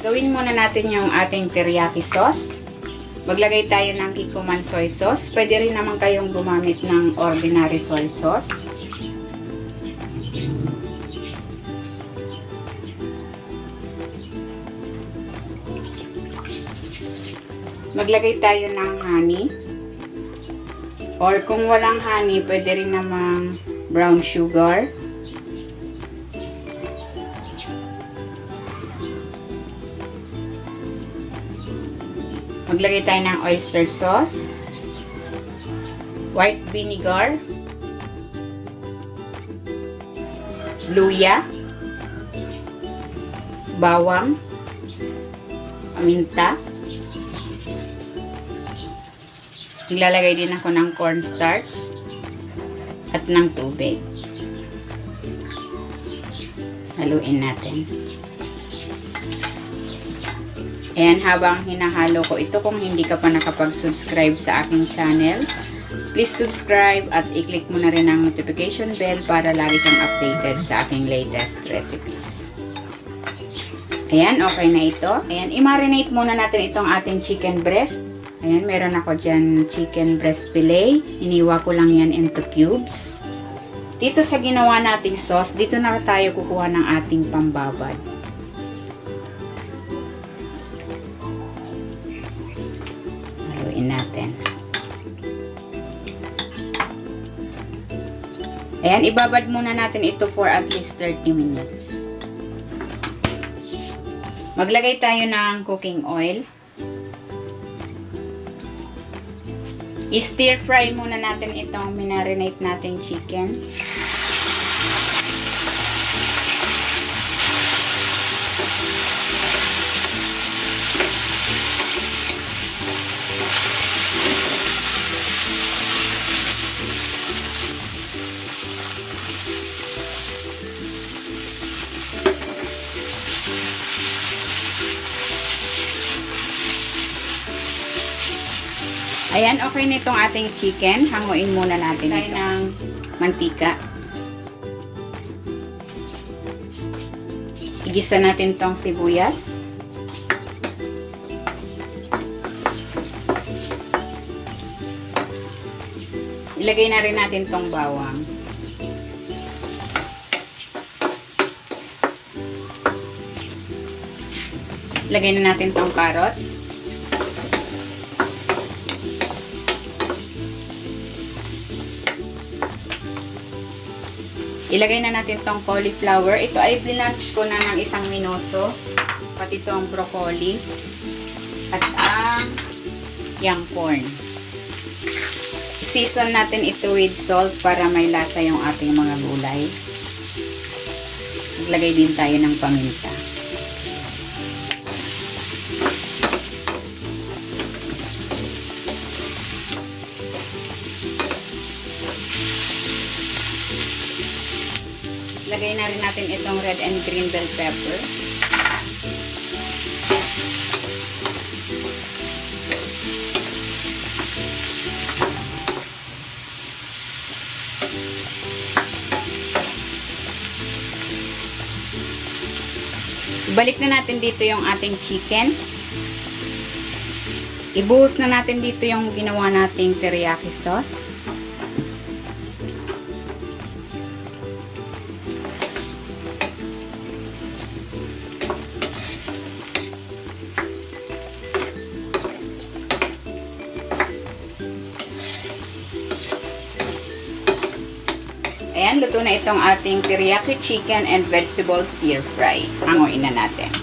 Gawin muna natin yung ating teriyaki sauce. Maglagay tayo ng Kikkoman soy sauce. Pwede rin naman kayong gumamit ng ordinary soy sauce. Maglagay tayo ng honey. Or kung walang honey, pwede rin namang brown sugar. Maglagay tayo ng oyster sauce, white vinegar, luya, bawang, paminta. Naglalagay din ako ng cornstarch at ng tubig. Haluin natin. Ayan, habang hinahalo ko ito, kung hindi ka pa nakapag-subscribe sa aking channel, please subscribe at i-click mo na rin ang notification bell para lagi kang updated sa aking latest recipes. Ayan, okay na ito. Ayan, i-marinate muna natin itong ating chicken breast. Ayan, meron ako dyan chicken breast fillet. Iniwa ko lang yan into cubes. Dito sa ginawa nating sauce, dito na tayo kukuha ng ating pambabad. Haluin natin. Ayan, ibabad muna natin ito for at least 30 minutes. Maglagay tayo ng cooking oil. I-stir fry muna natin itong minarinate nating chicken. Ayan, okay na itong ating chicken. Hanguin muna natin ito ng mantika. Igisa natin itong sibuyas. Ilagay na rin natin itong bawang. Ilagay na natin itong carrots. Ilagay na natin tong cauliflower. Ito ay blanch ko na ng 1 minuto. Pati itong broccoli. At ang young corn. Season natin ito with salt para may lasa yung ating mga gulay. Maglagay din tayo ng paminta. Lagay na rin natin itong red and green bell pepper. Ibalik na natin dito yung ating chicken. Ibuhos na natin dito yung ginawa nating teriyaki sauce. Ayan, luto na itong ating teriyaki chicken and vegetable stir fry. Hanguin na natin.